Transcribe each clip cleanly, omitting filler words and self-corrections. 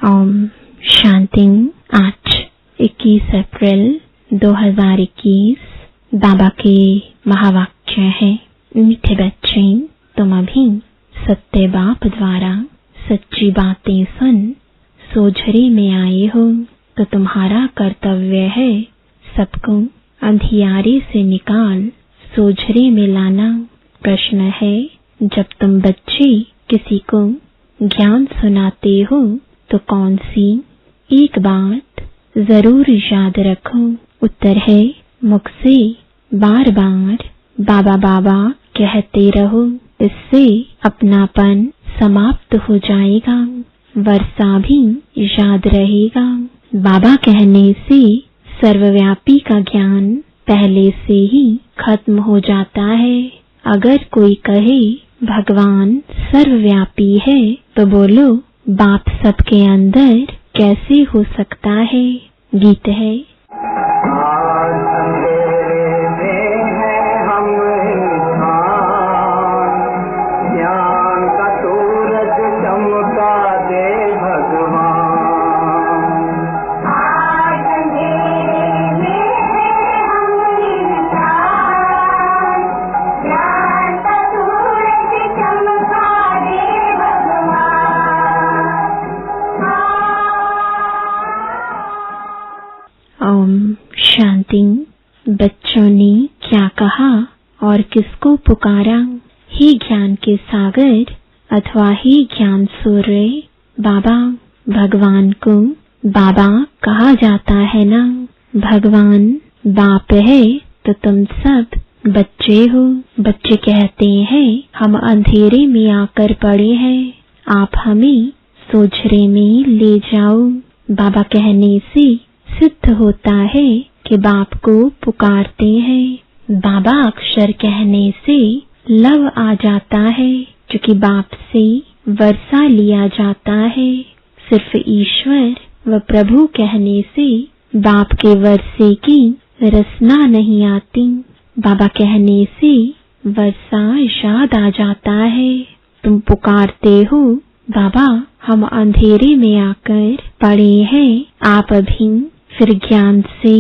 ओम शांति। आज 21 अप्रैल 2021 बाबा के महावाक्य है। मीठे बच्चे, तुम अभी सत्य बाप द्वारा सच्ची बातें सुन सोझरे में आए हो, तो तुम्हारा कर्तव्य है सबको अंधियारे से निकाल सोझरे में लाना। प्रश्न है, जब तुम बच्चे किसी को ज्ञान सुनाते हो तो कौन सी एक बात जरूर याद रखो। उत्तर है, मुख से बार बार बाबा बाबा कहते रहो, इससे अपनापन समाप्त हो जाएगा, वर्षा भी याद रहेगा। बाबा कहने से सर्वव्यापी का ज्ञान पहले से ही खत्म हो जाता है। अगर कोई कहे भगवान सर्वव्यापी है तो बोलो, बाप सबके अंदर कैसे हो सकता है। गीत है। ओम शांति। बच्चों ने क्या कहा और किसको पुकारा? हे ज्ञान के सागर अथवा हे ज्ञान सूर्य बाबा। भगवान को बाबा कहा जाता है ना। भगवान बाप है तो तुम सब बच्चे हो। बच्चे कहते हैं हम अंधेरे में आकर पड़े हैं, आप हमें सोझरे में ले जाओ। बाबा कहने से सिद्ध होता है कि बाप को पुकारते हैं। बाबा अक्षर कहने से लव आ जाता है, क्योंकि बाप से वर्षा लिया जाता है। सिर्फ ईश्वर व प्रभु कहने से बाप के वर्षे की रसना नहीं आती। बाबा कहने से वर्षा याद आ जाता है। तुम पुकारते हो, बाबा हम अंधेरे में आकर पड़े हैं, आप अभी फिर ज्ञान से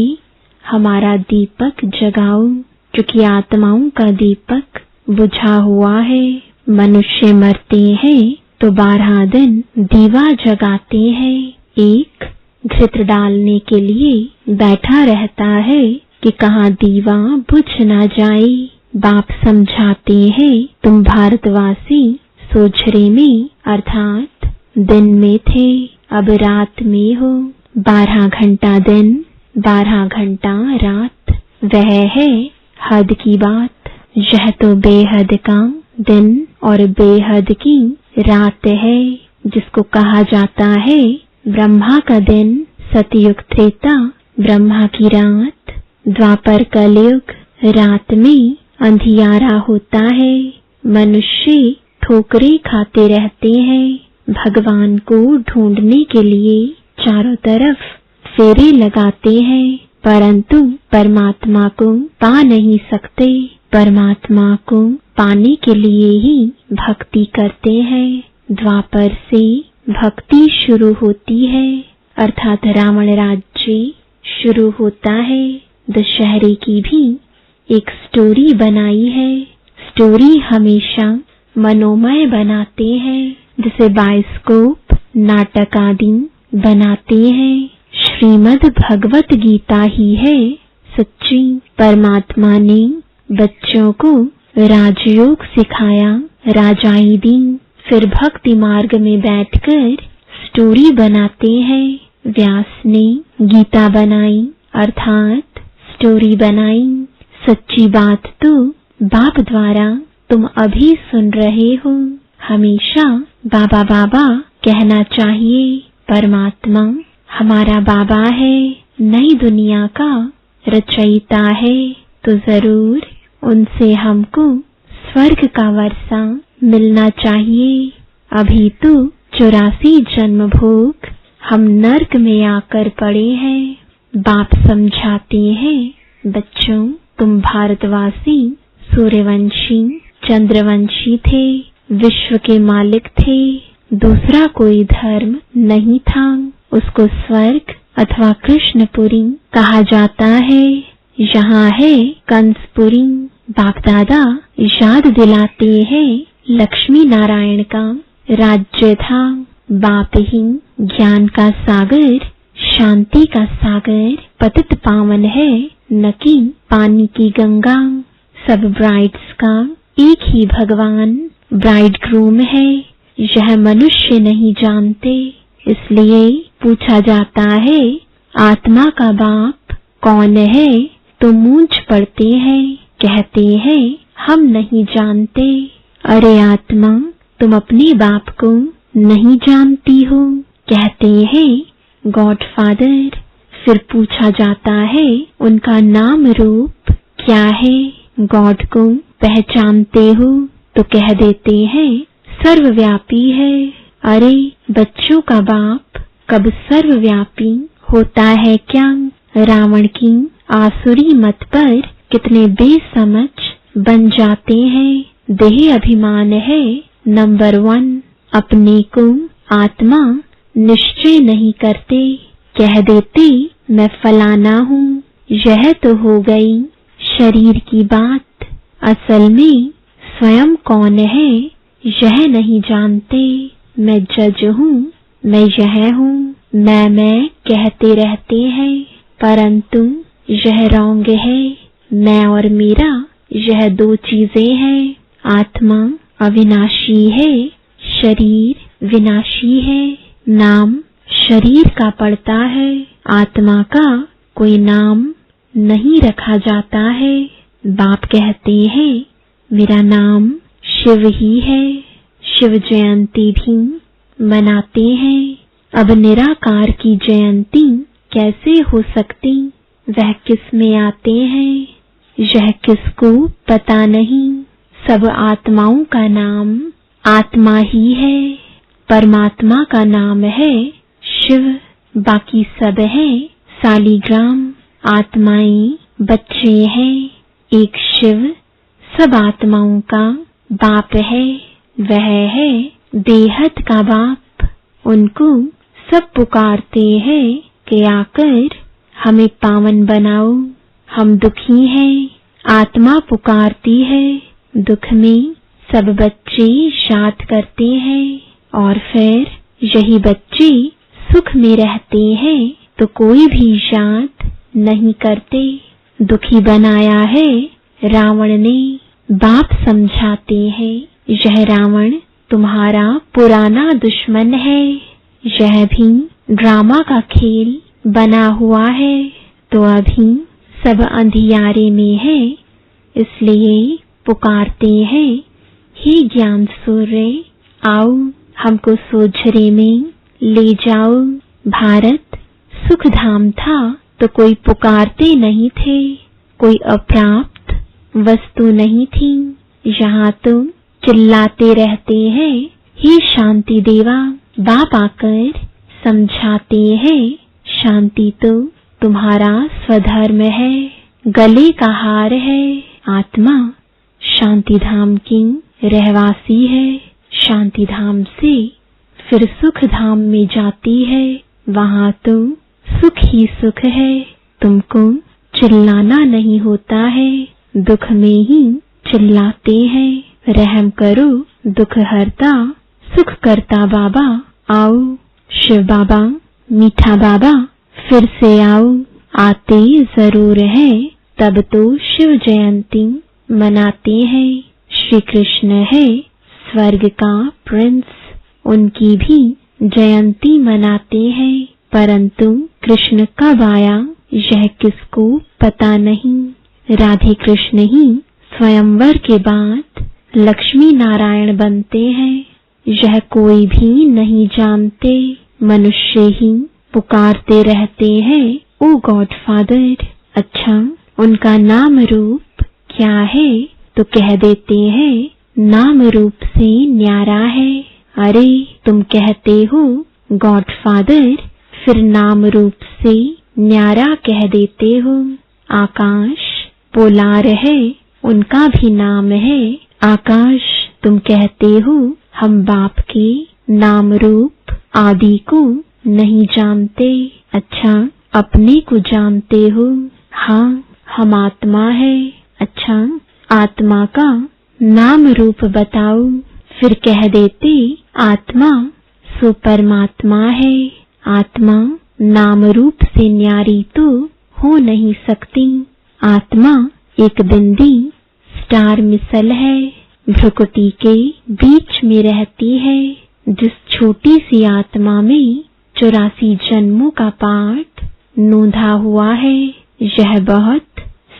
हमारा दीपक जगाओ, क्योंकि आत्माओं का दीपक बुझा हुआ है। मनुष्य मरते हैं तो 12 दिन दीवा जगाते हैं। एक घृत डालने के लिए बैठा रहता है कि कहाँ दीवा बुझ ना जाए। बाप समझाते हैं, तुम भारतवासी सोझरे में अर्थात दिन में थे, अब रात में हो। 12 घंटा दिन 12 घंटा रात, वह है हद की बात। यह तो बेहद का दिन और बेहद की रात है, जिसको कहा जाता है ब्रह्मा का दिन, सतयुग त्रेता ब्रह्मा की रात, द्वापर कलयुग रात में अंधियारा होता है। मनुष्य ठोकरे खाते रहते हैं, भगवान को ढूंढने के लिए चारों तरफ फेरे लगाते हैं, परंतु परमात्मा को पा नहीं सकते। परमात्मा को पाने के लिए ही भक्ति करते हैं। द्वापर से भक्ति शुरू होती है, अर्थात रावण राज्य शुरू होता है। दशहरे की भी एक स्टोरी बनाई है। स्टोरी हमेशा मनोमय बनाते हैं, जिसे बायोस्कोप नाटक आदि बनाते हैं। श्रीमद् भगवत गीता ही है सच्ची। परमात्मा ने बच्चों को राजयोग सिखाया, राजाई दी, फिर भक्ति मार्ग में बैठकर स्टोरी बनाते हैं। व्यास ने गीता बनाई, अर्थात स्टोरी बनाई। सच्ची बात तो बाप द्वारा तुम अभी सुन रहे हो। हमेशा बाबा बाबा कहना चाहिए। परमात्मा हमारा बाबा है, नई दुनिया का रचयिता है, तो जरूर उनसे हमको स्वर्ग का वर्षा मिलना चाहिए। अभी तो 84 जन्म भोग हम नर्क में आकर पड़े हैं। बाप समझाते हैं, बच्चों तुम भारतवासी सूर्यवंशी चंद्रवंशी थे, विश्व के मालिक थे, दूसरा कोई धर्म नहीं था। उसको स्वर्ग अथवा कृष्णपुरी कहा जाता है। यहाँ है कंसपुरी। बाप दादा याद दिलाते हैं लक्ष्मी नारायण का राज्य था। बाप ही ज्ञान का सागर, शांति का सागर, पतित पावन है न कि पानी की गंगा। सब ब्राइड्स का एक ही भगवान ब्राइड ग्रूम है। यह मनुष्य नहीं जानते, इसलिए पूछा जाता है आत्मा का बाप कौन है, तो मूंछ पड़ते हैं, कहते हैं हम नहीं जानते। अरे आत्मा, तुम अपने बाप को नहीं जानती हो, कहते हैं गॉड फादर। फिर पूछा जाता है उनका नाम रूप क्या है, गॉड को पहचानते हो, तो कह देते हैं सर्वव्यापी है। अरे बच्चों का बाप कब सर्वव्यापी होता है क्या? रावण की आसुरी मत पर कितने बेसमझ बन जाते हैं। देह अभिमान है नंबर 1। अपने को आत्मा निश्चय नहीं करते, कह देते मैं फलाना हूँ। यह तो हो गई शरीर की बात। असल में स्वयं कौन है यह नहीं जानते। मैं जज हूँ, मैं यह हूँ, मैं कहते रहते हैं, परंतु यह रॉन्ग है। मैं और मेरा यह दो चीजें हैं। आत्मा अविनाशी है, शरीर विनाशी है। नाम शरीर का पड़ता है, आत्मा का कोई नाम नहीं रखा जाता है। बाप कहते हैं मेरा नाम शिव ही है। शिव जयंती भी मनाते हैं। अब निराकार की जयंती कैसे हो सकती? वह किस में आते हैं यह किसको पता नहीं। सब आत्माओं का नाम आत्मा ही है। परमात्मा का नाम है शिव, बाकी सब है सालीग्राम। आत्माएं बच्चे हैं, एक शिव सब आत्माओं का बाप है। वह है देहत का बाप। उनको सब पुकारते हैं कि आकर हमें पावन बनाओ, हम दुखी हैं। आत्मा पुकारती है, दुख में सब बच्चे याद करते हैं, और फिर यही बच्चे सुख में रहते हैं तो कोई भी याद नहीं करते। दुखी बनाया है रावण ने। बाप समझाते हैं यह रावण तुम्हारा पुराना दुश्मन है। यह भी ड्रामा का खेल बना हुआ है, तो अभी सब अंधियारे में है, इसलिए पुकारते हैं हे ज्ञान सूर्य आओ, हमको सोझरे में ले जाओ। भारत सुख धाम था तो कोई पुकारते नहीं थे, कोई अप्राप्त वस्तु नहीं थी। यहाँ तो चिल्लाते रहते हैं हे शांति देवा। बाप आकर समझाते हैं शांति तो तुम्हारा स्वधर्म है, गले का हार है। आत्मा शांति धाम की रहवासी है। शांति धाम से फिर सुख धाम में जाती है, वहाँ तो सुख ही सुख है। तुमको चिल्लाना नहीं होता है, दुख में ही चिल्लाते हैं। रहम करो दुख हरता सुख करता बाबा आओ। शिव बाबा मीठा बाबा फिर से आओ। आते जरूर है तब तो शिव जयंती मनाते हैं। श्री कृष्ण है स्वर्ग का प्रिंस, उनकी भी जयंती मनाते हैं, परंतु कृष्ण कब आया यह किसको पता नहीं। राधे कृष्ण ही स्वयंवर के बाद लक्ष्मी नारायण बनते हैं, यह कोई भी नहीं जानते। मनुष्य ही पुकारते रहते हैं ओ गॉड फादर। अच्छा, उनका नाम रूप क्या है? तो कह देते हैं नाम रूप से न्यारा है। अरे तुम कहते हो गॉड फादर, फिर नाम रूप से न्यारा कह देते हो। आकाश पोलार है, उनका भी नाम है आकाश। तुम कहते हो हम बाप के नाम रूप आदि को नहीं जानते। अच्छा, अपने को जानते हो? हाँ, हम आत्मा है। अच्छा, आत्मा का नाम रूप बताओ। फिर कह देते आत्मा सो परमात्मा है। आत्मा नाम रूप से न्यारी तो हो नहीं सकती। आत्मा एक बिंदी स्टार मिसल है, भ्रुकुटी के बीच में रहती है। जिस छोटी सी आत्मा में 84 जन्मों का पाठ नोंधा हुआ है, यह बहुत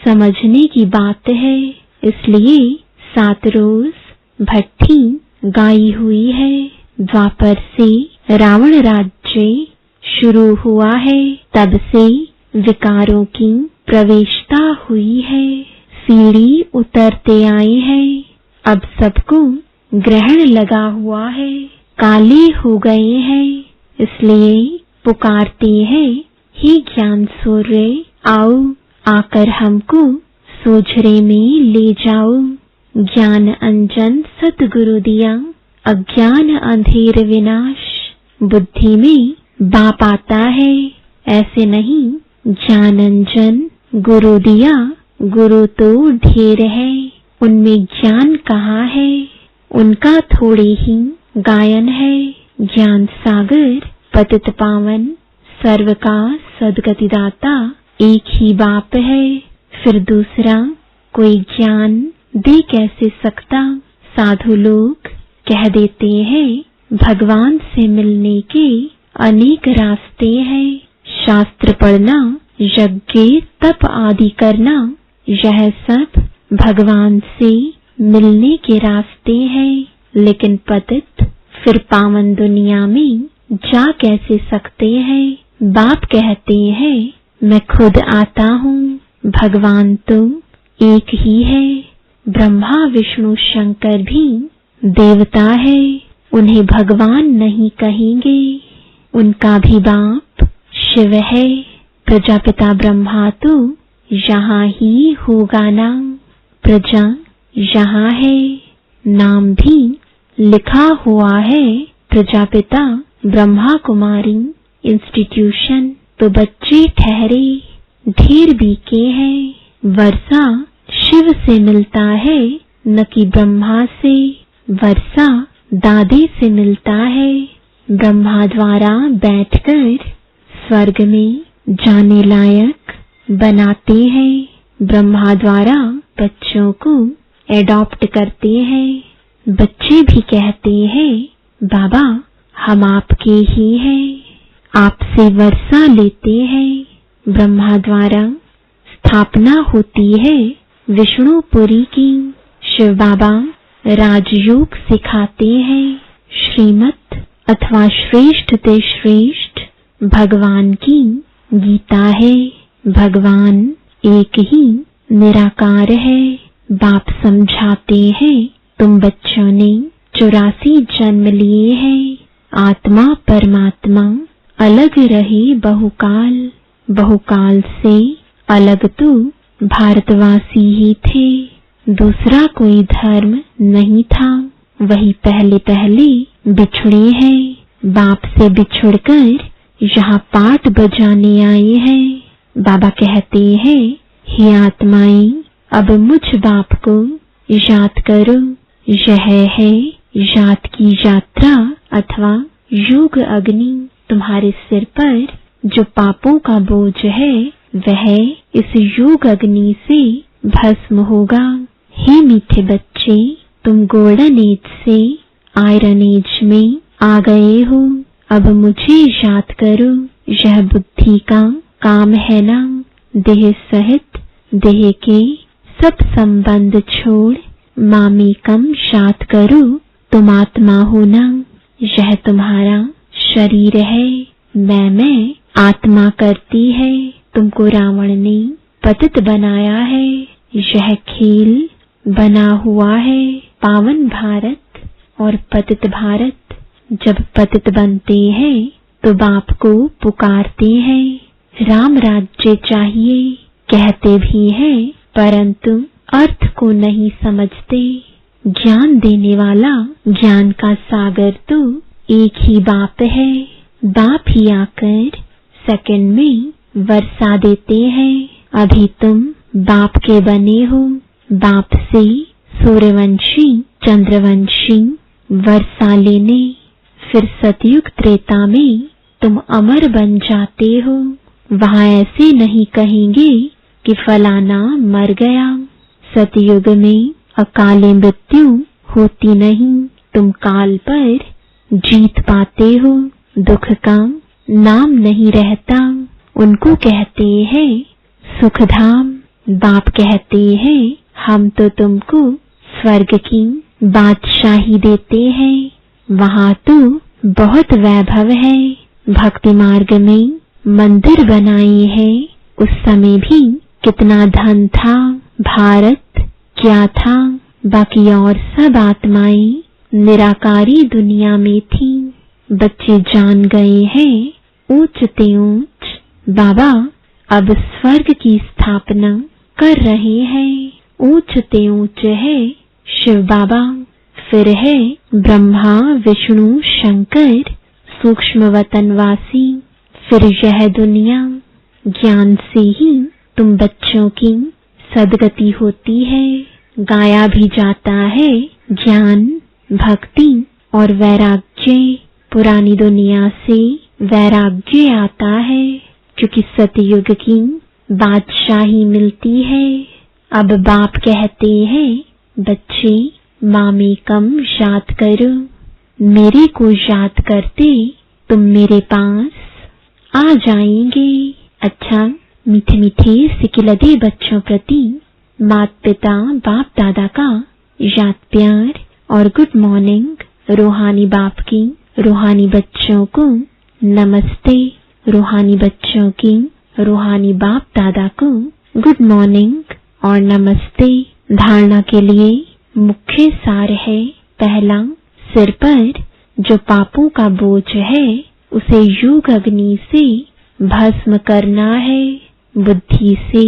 समझने की बात है। इसलिए 7 रोज भट्ठी गाई हुई है। द्वापर से रावण राज्य शुरू हुआ है, तब से विकारों की प्रवेशता हुई है। सीढ़ी उतरते आए हैं, अब सबको ग्रहण लगा हुआ है। काले हो गए हैं, इसलिए पुकारते हैं, हे ज्ञान सूर्य आओ, आकर हमको सोझरे में ले जाओ। ज्ञान अंजन सतगुरु दिया, अज्ञान अंधेर विनाश। बुद्धि में बाप आता है, ऐसे नहीं। ज्ञान अंजन गुरु दिया, गुरु तो ढेर है, उनमें ज्ञान कहाँ है? उनका थोड़े ही गायन है। ज्ञान सागर पतित पावन, सर्व का सद्गतिदाता एक ही बाप है। फिर दूसरा कोई ज्ञान दे कैसे सकता? साधु लोग कह देते हैं, भगवान से मिलने के अनेक रास्ते हैं। शास्त्र पढ़ना, यज्ञ तप आदि करना, यह सब भगवान से मिलने के रास्ते हैं। लेकिन पतित फिर पावन दुनिया में जा कैसे सकते हैं? बाप कहते हैं, मैं खुद आता हूँ। भगवान तो एक ही है। ब्रह्मा विष्णु शंकर भी देवता है, उन्हें भगवान नहीं कहेंगे। उनका भी बाप शिव है। प्रजापिता ब्रह्मा तो यहाँ ही होगा ना। प्रजा यहाँ है, नाम भी लिखा हुआ है, प्रजापिता ब्रह्मा कुमारी इंस्टीट्यूशन। तो बच्चे ठहरे ढेर बीके हैं। वर्षा शिव से मिलता है, न कि ब्रह्मा से। वर्षा दादे से मिलता है। ब्रह्मा द्वारा बैठकर स्वर्ग में जाने लायक बनाते हैं। ब्रह्मा द्वारा बच्चों को एडॉप्ट करते हैं। बच्चे भी कहते हैं, बाबा हम आपके ही हैं, आपसे वर्षा लेते हैं। ब्रह्मा द्वारा स्थापना होती है विष्णुपुरी की। शिव बाबा राजयोग सिखाते हैं। श्रीमत अथवा श्रेष्ठ ते श्रेष्ठ भगवान की गीता है। भगवान एक ही निराकार है। बाप समझाते हैं, तुम बच्चों ने 84 जन्म लिए हैं। आत्मा परमात्मा अलग रहे बहुकाल। बहुकाल से अलग तो भारतवासी ही थे, दूसरा कोई धर्म नहीं था। वही पहले पहले बिछड़े हैं। बाप से बिछुड़कर यहाँ पाठ बजाने आए हैं। बाबा कहते हैं, हे आत्माएं, अब मुझ बाप को याद करो। यह है याद की यात्रा अथवा योग अग्नि। तुम्हारे सिर पर जो पापों का बोझ है, वह इस योग अग्नि से भस्म होगा। हे मीठे बच्चे, तुम गोल्डन एज से आयरन एज में आ गए हो। अब मुझे याद करो। यह बुद्धि का काम है ना। देह सहित देह के सब संबंध छोड़ मामेकम याद करो। तुम आत्मा हो ना। यह तुम्हारा शरीर है। मैं आत्मा करती है। तुमको रावण ने पतित बनाया है। यह खेल बना हुआ है। पावन भारत और पतित भारत। जब पतित बनते हैं तो बाप को पुकारते हैं। राम राज्य चाहिए कहते भी हैं, परंतु अर्थ को नहीं समझते। ज्ञान देने वाला ज्ञान का सागर तो एक ही बाप है। बाप ही आकर सेकंड में वर्षा देते हैं। अभी तुम बाप के बने हो। बाप से सूर्यवंशी चंद्रवंशी वर्षा लेने, फिर सतयुग त्रेता में तुम अमर बन जाते हो। वहां ऐसे नहीं कहेंगे कि फलाना मर गया। सतयुग में अकाले मृत्यु होती नहीं। तुम काल पर जीत पाते हो। दुख का नाम नहीं रहता। उनको कहते हैं सुखधाम। बाप कहते हैं हम तो तुमको स्वर्ग की बादशाही देते हैं। वहां तो बहुत वैभव है। भक्ति मार्ग में मंदिर बनाए हैं। उस समय भी कितना धन था। भारत क्या था। बाकी और सब आत्माएं निराकारी दुनिया में थी। बच्चे जान गए हैं ऊंच ते ऊंच बाबा अब स्वर्ग की स्थापना कर रहे हैं। ऊंच ते ऊंच है शिव बाबा, फिर है ब्रह्मा विष्णु शंकर सूक्ष्म वतनवासी। फिर यह दुनिया ज्ञान से ही तुम बच्चों की सदगति होती है। गाया भी जाता है ज्ञान भक्ति और वैराग्य। पुरानी दुनिया से वैराग्य आता है क्योंकि सतयुग की बादशाही मिलती है। अब बाप कहते हैं बच्चे मामेकम याद करो। मेरे को याद करते तुम मेरे पास आ जाएंगे। अच्छा मीठे मीठे सिकिलदे बच्चों प्रति माता पिता बाप दादा का याद प्यार और गुड मॉर्निंग। रूहानी बाप की रूहानी बच्चों को नमस्ते। रूहानी बच्चों की रूहानी बाप दादा को गुड मॉर्निंग और नमस्ते। धारणा के लिए मुख्य सार है। पहला, सिर पर जो पापों का बोझ है उसे योग अग्नि से भस्म करना है। बुद्धि से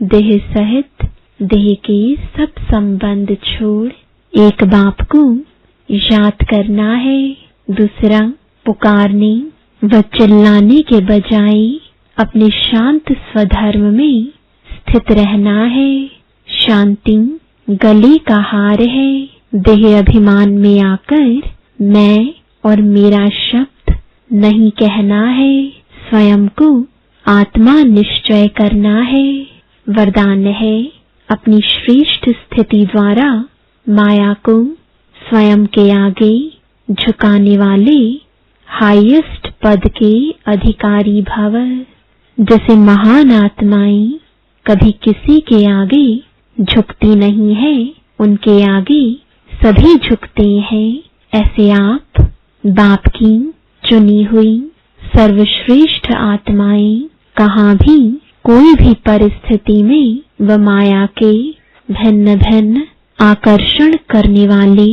देह सहित देह के सब संबंध छोड़ एक बाप को याद करना है। दूसरा, पुकारने व चिल्लाने के बजाय अपने शांत स्वधर्म में स्थित रहना है। शांति गले का हार है। देह अभिमान में आकर मैं और मेरा शब्द नहीं कहना है। स्वयं को आत्मा निश्चय करना है। वरदान है अपनी श्रेष्ठ स्थिति द्वारा माया को स्वयं के आगे झुकाने वाले हाईएस्ट पद के अधिकारी भव। जैसे महान आत्माएं कभी किसी के आगे झुकती नहीं है, उनके आगे सभी झुकते हैं। ऐसे आप बाप की चुनी हुई सर्वश्रेष्ठ आत्माएं कहाँ भी कोई भी परिस्थिति में व माया के भिन्न भिन्न आकर्षण करने वाले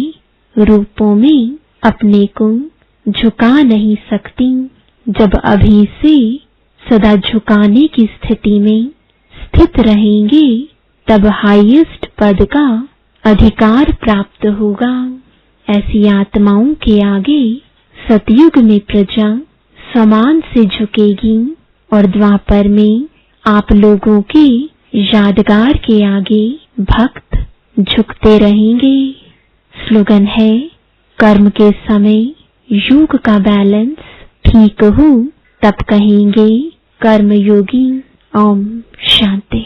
रूपों में अपने को झुका नहीं सकती। जब अभी से सदा झुकाने की स्थिति में स्थित रहेंगे तब हाईएस्ट पद का अधिकार प्राप्त होगा। ऐसी आत्माओं के आगे सतयुग में प्रजा समान से झुकेगी और द्वापर में आप लोगों के यादगार के आगे भक्त झुकते रहेंगे। स्लोगन है कर्म के समय योग का बैलेंस ठीक हो तब कहेंगे कर्म योगी। ओम शांति।